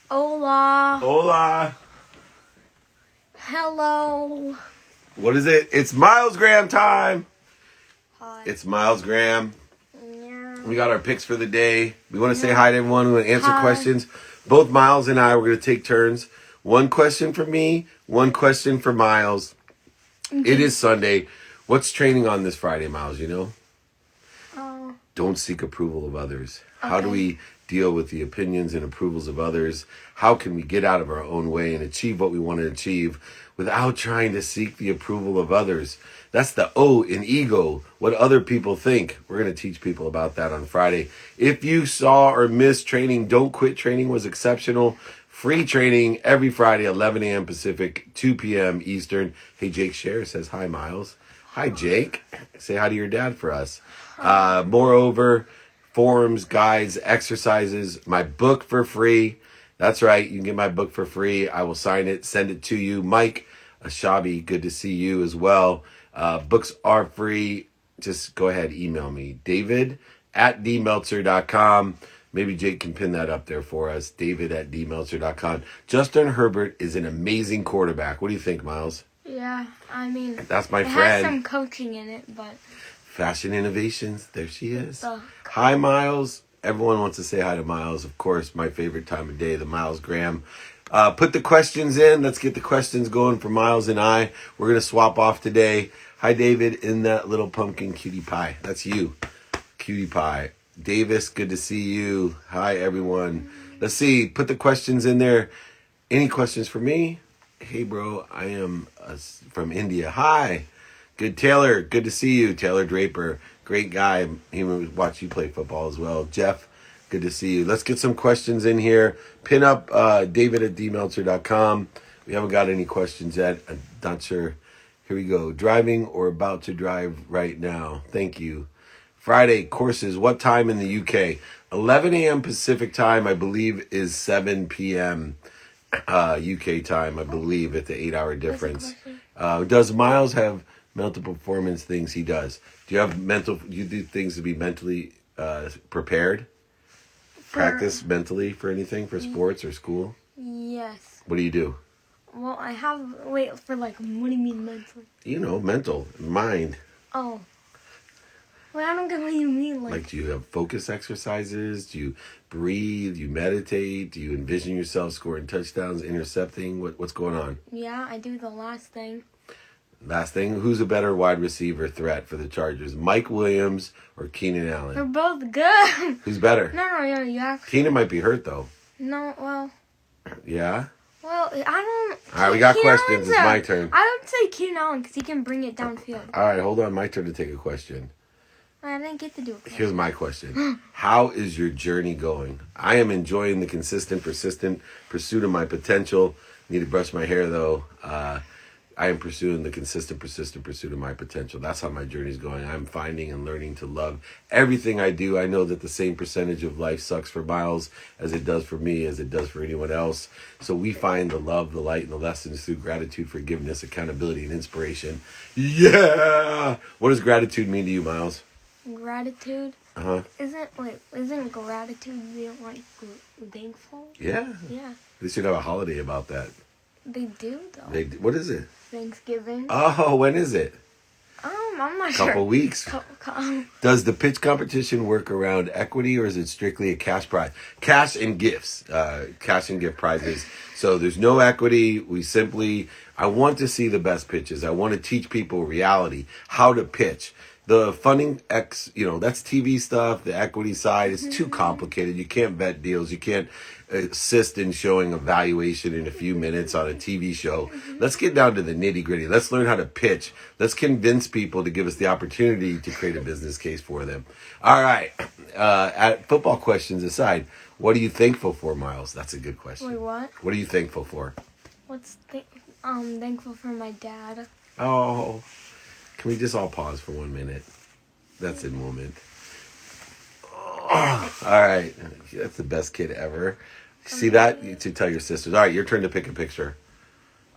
Hola. Hola. Hello. What is it? It's Myles Graham time. Hi. It's Myles Graham. Yeah. We got our picks for the day. We want to say hi to everyone. We want to answer Hi. questions. Both Myles and I, we're going to take turns. One question for me, one question for Myles. It is Sunday. What's training on this Friday, Myles, you know? Don't seek approval of others. How do we deal with the opinions and approvals of others? How can we get out of our own way and achieve what we want to achieve without trying to seek the approval of others? That's the O in ego, what other people think. We're going to teach people about that on Friday. If you saw or missed training, Don't Quit Training was exceptional. Free training every Friday, 11 a.m. Pacific, 2 p.m. Eastern. Hey, Jake Scher says, hi, Myles. Hi, Jake. Say hi to your dad for us. Moreover, forums, guides, exercises, my book for free. That's right. You can get my book for free. I will sign it, send it to you. Mike Ashabi, good to see you as well. Books are free. Just go ahead, email me. David@dmeltzer.com. Maybe Jake can pin that up there for us. David@dmeltzer.com. Justin Herbert is an amazing quarterback. What do you think, Myles? Yeah, I mean, that's my it friend. Has some coaching in it, but Fashion Innovations. There she is. Hi, Myles. Everyone wants to say hi to Myles. Of course, my favorite time of day, the Myles Graham. Put the questions in. Let's get the questions going for Myles and I. We're going to swap off today. Hi, David, in that little pumpkin cutie pie. That's you, cutie pie. Davis, good to see you. Hi, everyone. Let's see. Put the questions in there. Any questions for me? Hey, bro, I am from India. Hi. Good, Taylor. Good to see you. Taylor Draper. Great guy. He would watch you play football as well. Jeff, good to see you. Let's get some questions in here. Pin up David@dmeltzer.com. We haven't got any questions yet. I'm not sure. Here we go. Driving or about to drive right now. Thank you. Friday courses. What time in the UK? 11 a.m. Pacific time, I believe, is 7 p.m. UK time, I believe, at the 8-hour difference. Does Myles have mental performance things? He does. Do you do things to be mentally prepared? Practice mentally for anything, for sports or school? Yes. What do you do? Well, I have, what do you mean mentally? You know, mental, mind. Oh. Well, I don't get what you mean. Like, do you have focus exercises? Do you breathe? Do you meditate? Do you envision yourself scoring touchdowns, intercepting? What's going on? Yeah, I do the last thing. Last thing, who's a better wide receiver threat for the Chargers? Mike Williams or Keenan Allen? They're both good. Who's better? No, you actually... Keenan might be hurt, though. No, well... Yeah? Well, I don't... All right, we got questions. It's my turn. I would say Keenan Allen because he can bring it downfield. All right, hold on. My turn to take a question. I didn't get to do it. Here's my question. How is your journey going? I am enjoying the consistent, persistent pursuit of my potential. Need to brush my hair, though. I am pursuing the consistent, persistent pursuit of my potential. That's how my journey is going. I'm finding and learning to love everything I do. I know that the same percentage of life sucks for Myles as it does for me, as it does for anyone else. So we find the love, the light, and the lessons through gratitude, forgiveness, accountability, and inspiration. Yeah! What does gratitude mean to you, Myles? Gratitude? Isn't gratitude being thankful? Yeah. Yeah. They should have a holiday about that. They do, though. What is it? Thanksgiving. Oh, when is it? I'm not sure. Couple weeks. Does the pitch competition work around equity, or is it strictly a cash prize? Cash and gifts. Cash and gift prizes. So there's no equity. I want to see the best pitches. I want to teach people reality, how to pitch. The funding that's TV stuff. The equity side is too complicated. You can't vet deals. You can't assist in showing a valuation in a few minutes on a TV show. Let's get down to the nitty gritty. Let's learn how to pitch. Let's convince people to give us the opportunity to create a business case for them. All right. At football questions aside, what are you thankful for, Myles? That's a good question. Wait, what? What are you thankful for? Thankful for my dad. Oh, can we just all pause for 1 minute? That's a moment. Oh, all right. That's the best kid ever. See that? You to tell your sisters. All right, your turn to pick a picture.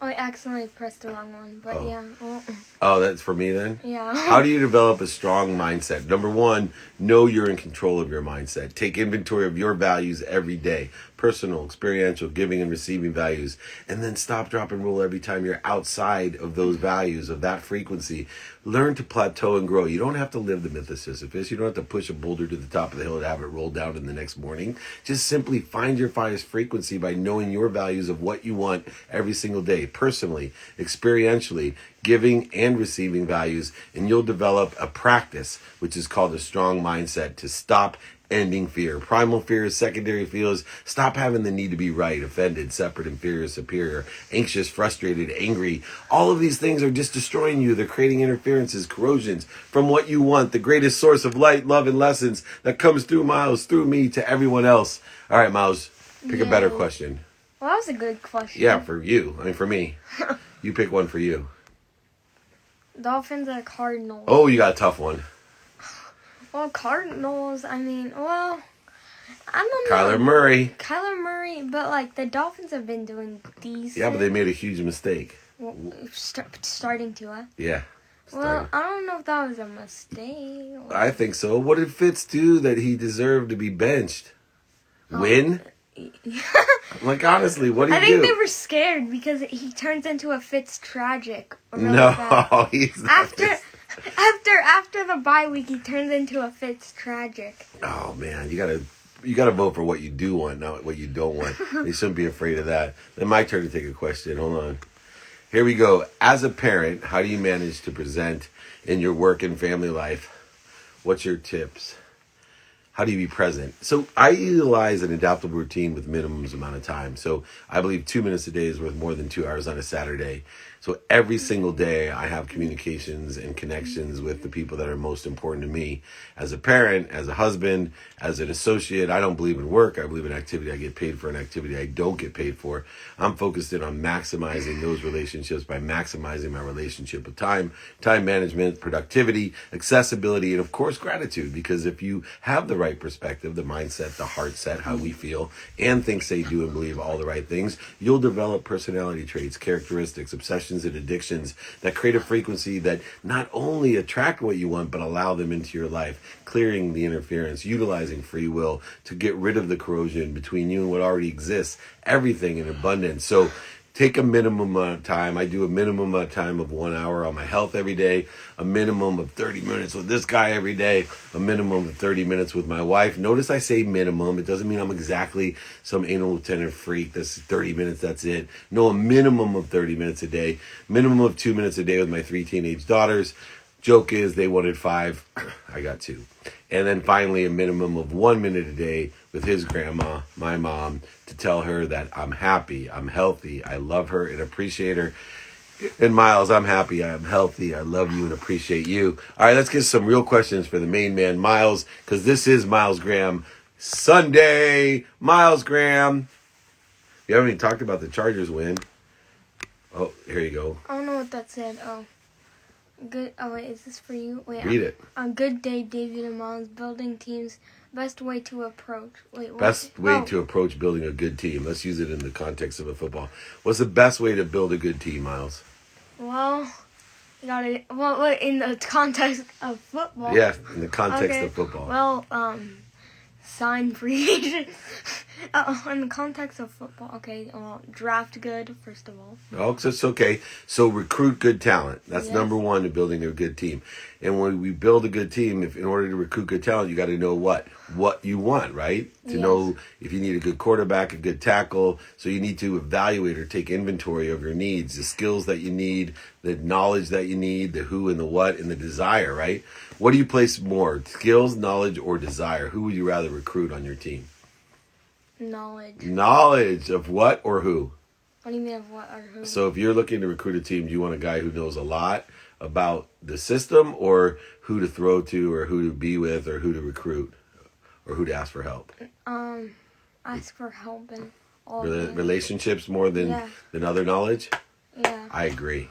Oh, I accidentally pressed the wrong one, but yeah. Well. Oh, that's for me then? Yeah. How do you develop a strong mindset? Number one, know you're in control of your mindset. Take inventory of your values every day. personal, experiential, giving and receiving values, and then stop, drop, and roll every time you're outside of those values, of that frequency. Learn to plateau and grow. You don't have to live the myth of Sisyphus. You don't have to push a boulder to the top of the hill and have it roll down in the next morning. Just simply find your highest frequency by knowing your values of what you want every single day, personally, experientially, giving and receiving values, and you'll develop a practice, which is called a strong mindset, to stop ending fear. Primal fears, secondary fears. Stop having the need to be right, offended, separate, inferior, superior, anxious, frustrated, angry. All of these things are just destroying you. They're creating interferences, corrosions from what you want, the greatest source of light, love, and lessons that comes through Myles, through me, to everyone else. All right, Myles, pick a better question. Well, that was a good question. Yeah, for you. I mean, for me. You pick one for you. Dolphins or Cardinals? Oh, you got a tough one. Well, Cardinals, I don't know. Kyler Murray. But, like, the Dolphins have been doing decent. Yeah, but they made a huge mistake. Well, starting to, huh? Yeah. Well, I don't know if that was a mistake. I think so. What did Fitz do that he deserved to be benched? Win? Like, honestly, what did he do? I think they were scared because he turns into a Fitz tragic. Really No, bad. he's not. After the bye week, he turns into a Fitz tragic. Oh man, you gotta vote for what you do want, not what you don't want. You shouldn't be afraid of that. Then my turn to take a question. Hold on. Here we go. As a parent, how do you manage to present in your work and family life? What's your tips? How do you be present? So I utilize an adaptable routine with minimums amount of time. So I believe 2 minutes a day is worth more than 2 hours on a Saturday. So every single day I have communications and connections with the people that are most important to me. As a parent, as a husband, as an associate, I don't believe in work. I believe in activity. I get paid for an activity I don't get paid for. I'm focused in on maximizing those relationships by maximizing my relationship with time management, productivity, accessibility, and of course gratitude. Because if you have the right perspective, the mindset, the heart set, how we feel, and think, say, do, and believe all the right things, you'll develop personality traits, characteristics, obsessions, and addictions that create a frequency that not only attract what you want, but allow them into your life, clearing the interference, utilizing free will to get rid of the corrosion between you and what already exists, everything in abundance. So take a minimum amount of time. I do a minimum amount of time of 1 hour on my health every day, a minimum of 30 minutes with this guy every day, a minimum of 30 minutes with my wife. Notice I say minimum. It doesn't mean I'm exactly some anal lieutenant freak. That's 30 minutes, that's it. No, a minimum of 30 minutes a day, minimum of 2 minutes a day with my 3 teenage daughters. Joke is they wanted 5. I got 2. And then finally a minimum of 1 minute a day with his grandma, my mom, to tell her that I'm happy, I'm healthy, I love her and appreciate her. And Myles, I'm happy, I'm healthy, I love you and appreciate you. All right, let's get some real questions for the main man, Myles, because this is Myles Graham Sunday. Myles Graham. We haven't even talked about the Chargers win. Oh, here you go. I don't know what that said. Oh. Good. Oh wait, is this for you? Wait. Read it. On good day, David and Myles building teams. Best way to approach. Wait. What? Best way to approach building a good team. Let's use it in the context of a football. What's the best way to build a good team, Myles? Well, you got it. Well, in the context of football. Yeah, in the context of football. Well, sign free agent. In the context of football, okay. Draft good, first of all. Oh, so it's okay. So recruit good talent. That's number one in building a good team. And when we build a good team, in order to recruit good talent, you got to know what you want, right? To know if you need a good quarterback, a good tackle. So you need to evaluate or take inventory of your needs, the skills that you need, the knowledge that you need, the who and the what and the desire, right? What do you place more, skills, knowledge, or desire? Who would you rather recruit on your team? Knowledge. Knowledge of what or who? What do you mean of what or who? So if you're looking to recruit a team, do you want a guy who knows a lot about the system or who to throw to or who to be with or who to recruit or who to ask for help? Ask for help and all relationships more than other knowledge? Yeah. I agree.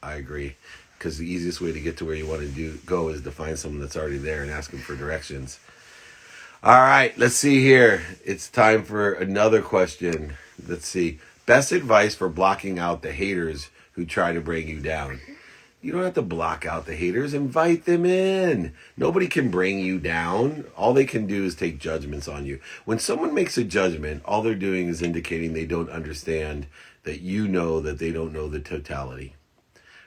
I agree. Because the easiest way to get to where you want to go is to find someone that's already there and ask them for directions. All right, let's see here. It's time for another question. Let's see. Best advice for blocking out the haters who try to bring you down. You don't have to block out the haters. Invite them in. Nobody can bring you down. All they can do is take judgments on you. When someone makes a judgment, all they're doing is indicating they don't understand that you know that they don't know the totality.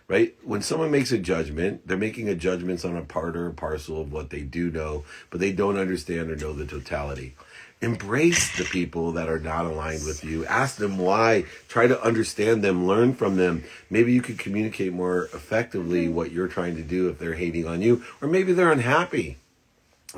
Right? When someone makes a judgment, they're making a judgment on a part or a parcel of what they do know, but they don't understand or know the totality. Embrace the people that are not aligned with you. Ask them why. Try to understand them. Learn from them. Maybe you could communicate more effectively what you're trying to do if they're hating on you. Or maybe they're unhappy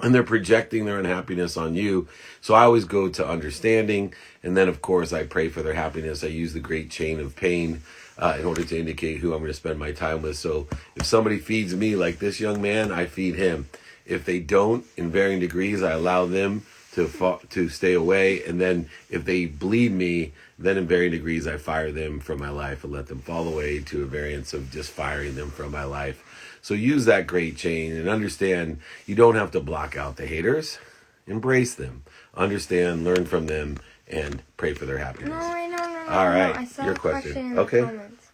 and they're projecting their unhappiness on you. So I always go to understanding. And then, of course, I pray for their happiness. I use the great chain of pain in order to indicate who I'm going to spend my time with. So if somebody feeds me like this young man, I feed him. If they don't, in varying degrees, I allow them to stay away, and then if they bleed me, then in varying degrees I fire them from my life and let them fall away to a variance of just firing them from my life. So use that great chain and understand you don't have to block out the haters. Embrace them, understand, learn from them, and pray for their happiness. No. All right, I saw your a question in the Okay. comments.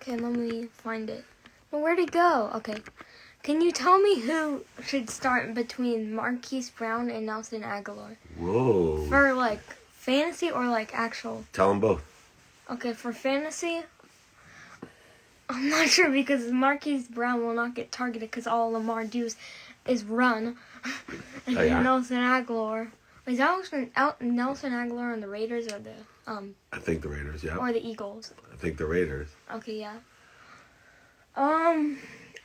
Okay, let me find it. Well, where'd it go? Okay. Can you tell me who should start between Marquise Brown and Nelson Aguilar? Whoa. For, like, fantasy or, like, actual? Tell them both. Okay, for fantasy, I'm not sure because Marquise Brown will not get targeted because all Lamar does is run. And Oh, yeah? Nelson Aguilar. Is Nelson Aguilar on the Raiders or the I think the Raiders, yeah. or the Eagles? I think the Raiders. Okay, yeah.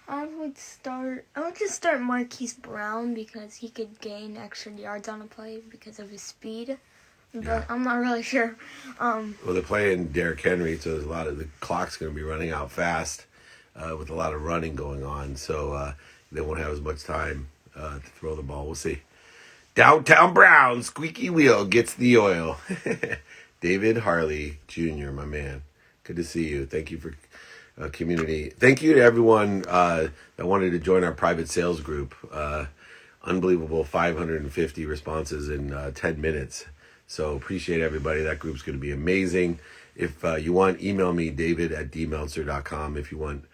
I would just start Marquise Brown because he could gain extra yards on a play because of his speed. But Yeah. I'm not really sure. Well, they're playing Derrick Henry, so there's the clock's going to be running out fast with a lot of running going on. So they won't have as much time to throw the ball. We'll see. Downtown Brown, squeaky wheel gets the oil. David Harley Jr., my man. Good to see you. Thank you for community. Thank you to everyone that wanted to join our private sales group. Unbelievable 550 responses in 10 minutes. So appreciate everybody. That group's going to be amazing. If you want, email me, david@dmeltzer.com if you want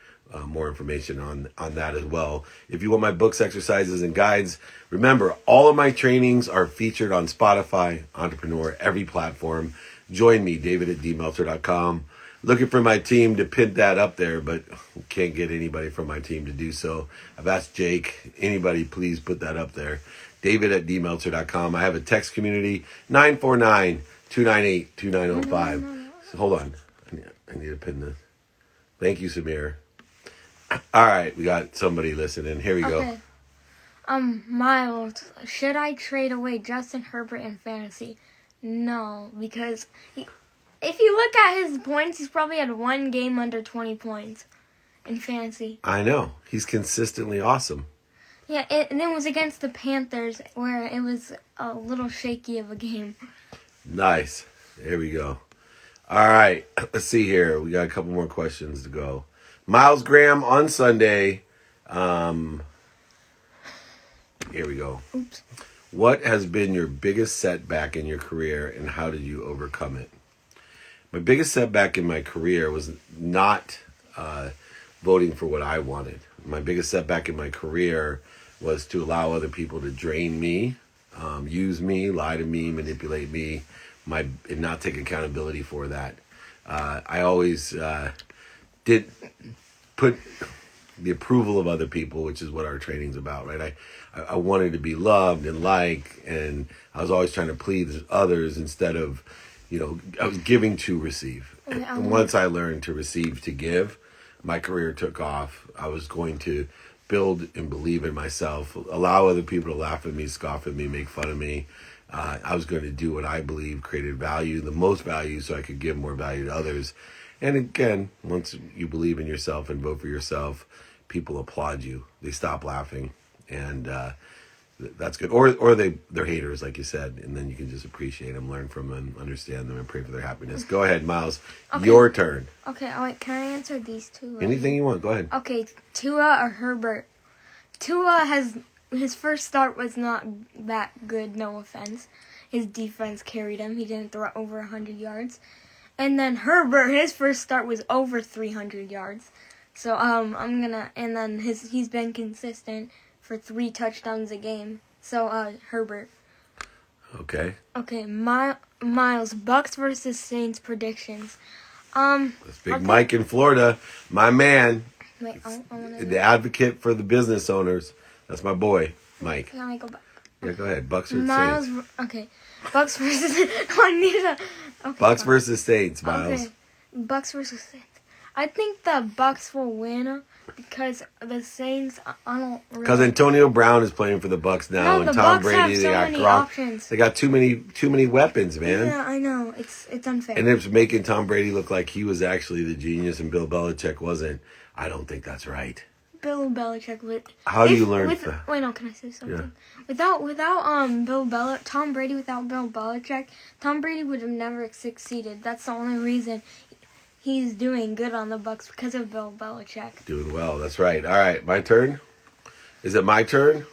more information on that as well. If you want my books, exercises, and guides, remember, all of my trainings are featured on Spotify, Entrepreneur, every platform. Join me, david@dmeltzer.com. Looking for my team to pin that up there, but can't get anybody from my team to do so. I've asked Jake. Anybody, please put that up there. David@dmeltzer.com. I have a text community, 949-298-2905. So hold on. I need to pin this. Thank you, Samir. All right, we got somebody listening. Here we go. Myles, should I trade away Justin Herbert in fantasy? No, because if you look at his points, he's probably had one game under 20 points in fantasy. I know. He's consistently awesome. Yeah, and it was against the Panthers where it was a little shaky of a game. Nice. There we go. All right. Let's see here. We got a couple more questions to go. Miles Graham on Sunday. Here we go. Oops. What has been your biggest setback in your career and how did you overcome it? My biggest setback in my career was not voting for what I wanted. My biggest setback in my career was to allow other people to drain me, use me, lie to me, manipulate me, and not take accountability for that. I always did put the approval of other people, which is what our training's about, right? I wanted to be loved and liked, and I was always trying to please others instead of, I was giving to receive. And once I learned to receive to give, my career took off. I was going to build and believe in myself, allow other people to laugh at me, scoff at me, make fun of me. I was going to do what I believe created value, the most value, so I could give more value to others. And again, once you believe in yourself and vote for yourself, people applaud you. They stop laughing, and that's good. Or they're haters, like you said, and then you can just appreciate them, learn from them, understand them, and pray for their happiness. Go ahead, Miles. Okay. Your turn. Okay, wait, can I answer these two? Anything you want. Go ahead. Okay, Tua or Herbert? Tua his first start was not that good, no offense. His defense carried him. He didn't throw over 100 yards. And then Herbert, his first start was over 300 yards. So and then he's been consistent for 3 touchdowns a game. So Herbert. Okay. Okay, Miles, Bucks versus Saints predictions. That's Big Mike in Florida, my man, Wait, I want the advocate for the business owners. That's my boy, Mike. Can I go back? Yeah, go ahead. Bucks or Miles, Saints? okay. Bucks versus. I need a. Okay, Bucks fine. versus Saints, Miles. Okay, Bucks versus Saints. I think the Bucks will win because the Saints. I don't. Because Really... Antonio Brown is playing for the Bucks now, No, and the Tom Bucks Brady. have They so got many Gronk. options. They got too many weapons, man. Yeah, I know. It's unfair. And it's making Tom Brady look like he was actually the genius, and Bill Belichick wasn't. I don't think that's right. Bill Belichick with. How do you learn that? Wait, no. Can I say something? Yeah. Without Tom Brady, without Bill Belichick, Tom Brady would have never succeeded. That's the only reason he's doing good on the Bucks because of Bill Belichick. Doing well. That's right. All right, my turn. Is it my turn?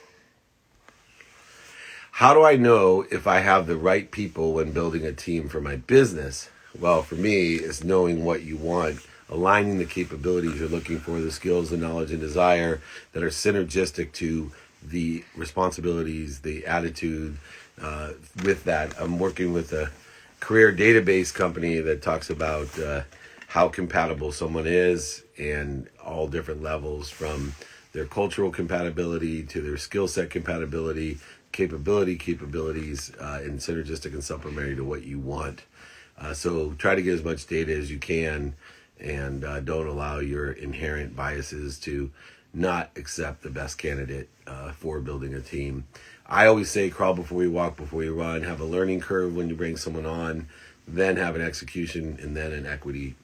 How do I know if I have the right people when building a team for my business? Well, for me, it's knowing what you want, aligning the capabilities you're looking for, the skills, the knowledge, and desire that are synergistic to the responsibilities, the attitude. With that, I'm working with a career database company that talks about how compatible someone is and all different levels, from their cultural compatibility to their skill set compatibility, capabilities, and synergistic and supplementary to what you want. So try to get as much data as you can, and don't allow your inherent biases to not accept the best candidate for building a team. I always say crawl before you walk, before you run. Have a learning curve when you bring someone on, then have an execution, and then an equity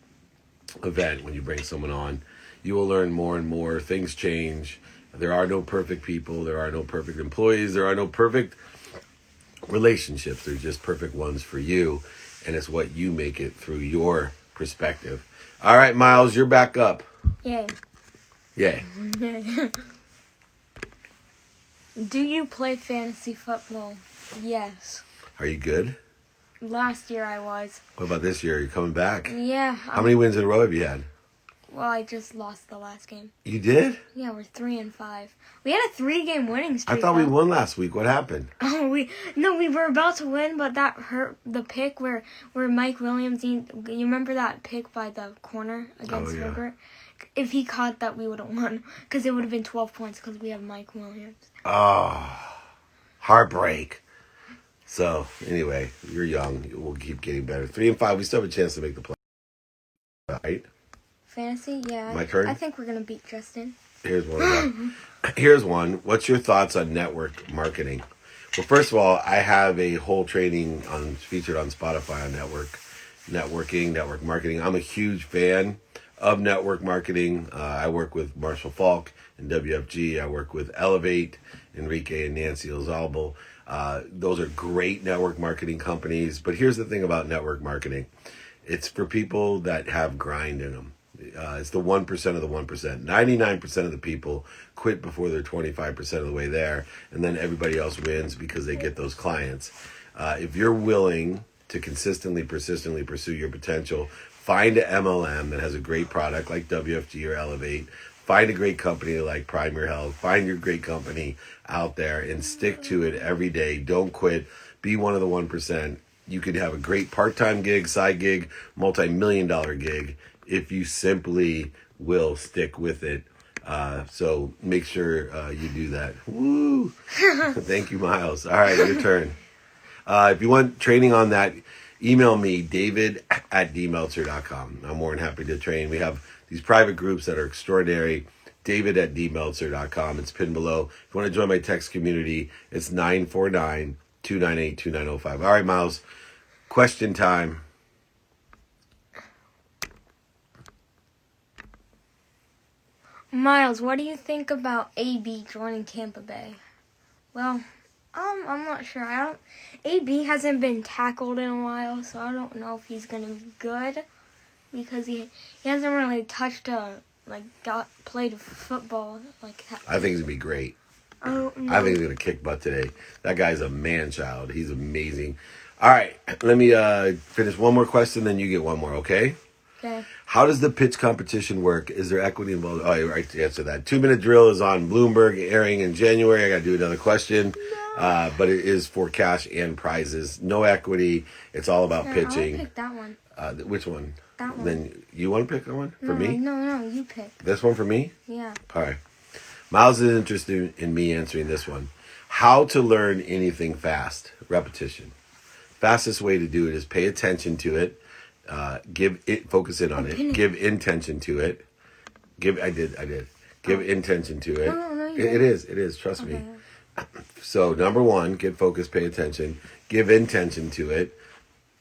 event when you bring someone on. You will learn more and more. Things change. There are no perfect people. There are no perfect employees. There are no perfect relationships. They're just perfect ones for you. And it's what you make it through your perspective. All right, Miles, you're back up. Yay. Yay. Do you play fantasy football? Yes. Are you good? Last year I was. What about this year? Are you coming back? Yeah. How many wins in a row have you had? Well, I just lost the last game. You did? Yeah, we're 3-5. We had a 3-game winning streak. I thought we won last week. What happened? Oh, we were about to win, but that hurt. The pick where Mike Williams. You remember that pick by the corner against Herbert? If he caught that, we would have won because it would have been 12 points because we have Mike Williams. Oh, heartbreak. So anyway, you're young. We'll keep getting better. 3-5. We still have a chance to make the play. Right? Fantasy, yeah. My turn? I think we're gonna beat Justin. Here's one. Here's one. What's your thoughts on network marketing? Well, first of all, I have a whole training featured on Spotify on network marketing. I'm a huge fan of network marketing. I work with Marshall Falk and WFG. I work with Elevate, Enrique and Nancy Ozalbo. Those are great network marketing companies. But here's the thing about network marketing. It's for people that have grind in them. It's the 1% of the 1%. 99% of the people quit before they're 25% of the way there, and then everybody else wins because they get those clients. If you're willing to consistently, persistently pursue your potential, find an MLM that has a great product like WFG or Elevate. Find a great company like Premier Health. Find your great company out there and stick to it every day. Don't quit. Be one of the 1%. You could have a great part-time gig, side gig, multi-million-dollar gig if you simply will stick with it. So make sure you do that. Woo! Thank you, Miles. All right, your turn. If you want training on that, email me, david@dmeltzer.com. I'm more than happy to train. We have these private groups that are extraordinary. david@dmeltzer.com. It's pinned below. If you want to join my text community, it's 949-298-2905. All right, Miles. Question time. Miles, what do you think about AB joining Tampa Bay? Well, I'm not sure. AB hasn't been tackled in a while, so I don't know if he's gonna be good because he hasn't really played football like that. I think he's gonna be great. Oh, no. I think he's gonna kick butt today. That guy's a man-child. He's amazing. All right, let me finish one more question, then you get one more, okay? Okay. How does the pitch competition work? Is there equity involved? Oh, you're right to answer that. 2-minute drill is on Bloomberg, airing in January. I got to do another question. But it is for cash and prizes. No equity. It's all about pitching. I'll pick that one. Which one? That one. Then you want to pick one for me? No, you pick. This one for me? Yeah. All right. Miles is interested in me answering this one. How to learn anything fast. Repetition. Fastest way to do it is pay attention to it. Focus in on it. Give intention to it. I did. Give intention to it. No, It is. Trust me. So, number one, get focused, pay attention. Give intention to it.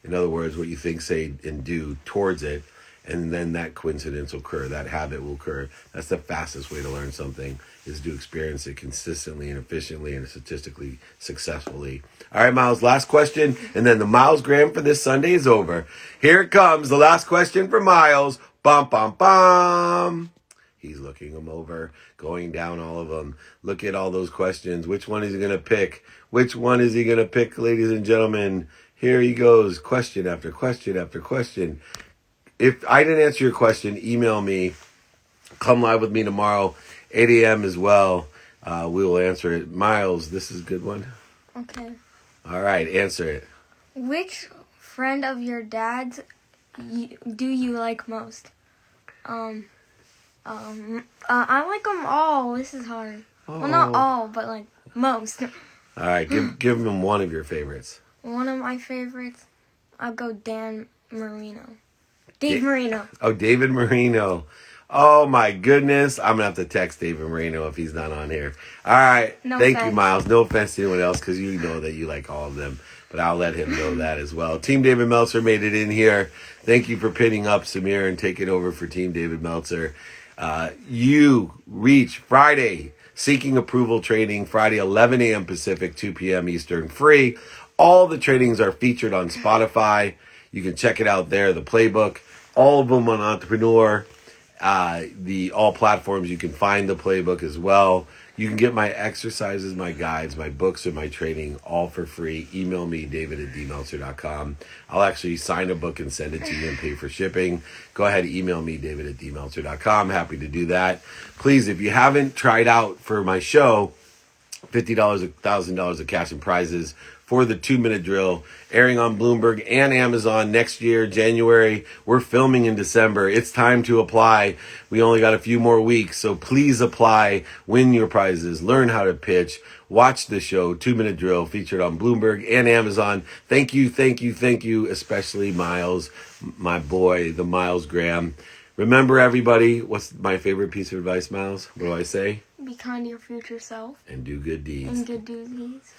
In other words, what you think, say, and do towards it. And then that coincidence will occur. That habit will occur. That's the fastest way to learn something, is to experience it consistently and efficiently and statistically successfully. All right, Miles, last question. And then the Miles Graham for this Sunday is over. Here it comes. The last question for Miles. Bum, bum, bum. He's looking them over, going down all of them. Look at all those questions. Which one is he going to pick? Which one is he going to pick, ladies and gentlemen? Here he goes. Question after question after question. If I didn't answer your question, email me. Come live with me tomorrow, 8 a.m. as well. We will answer it. Miles, this is a good one. Okay. All right, answer it. Which friend of your dad's do you like most? I like them all. This is hard. Well, not all, but like most. All right, give him one of your favorites. One of my favorites, I'll go Dan Marino. Dave Marino. Oh, David Marino. Oh, my goodness. I'm going to have to text David Marino if he's not on here. All right. Thank you, Miles. No offense to anyone else, because you know that you like all of them. But I'll let him know that as well. Team David Meltzer made it in here. Thank you for pinning up Samir and taking over for Team David Meltzer. You reach Friday Seeking Approval training, Friday 11 a.m. Pacific, 2 p.m. Eastern, free. All the trainings are featured on Spotify. You can check it out there, the playbook. All of them on Entrepreneur. All platforms, you can find the playbook as well. You can get my exercises, my guides, my books, and my training all for free. Email me, david@dmeltzer.com. I'll actually sign a book and send it to you and pay for shipping. Go ahead, email me, david@dmeltzer.com. Happy to do that. Please, if you haven't tried out for my show, $50, $1,000 of cash and prizes for the 2-minute drill, airing on Bloomberg and Amazon next year, January. We're filming in December. It's time to apply. We only got a few more weeks, so please apply, win your prizes, learn how to pitch, watch the show, 2-minute drill, featured on Bloomberg and Amazon. Thank you, especially Miles, my boy, the Miles Graham. Remember, everybody, what's my favorite piece of advice, Miles? What do I say? Be kind to your future self. And do good deeds. And good deeds.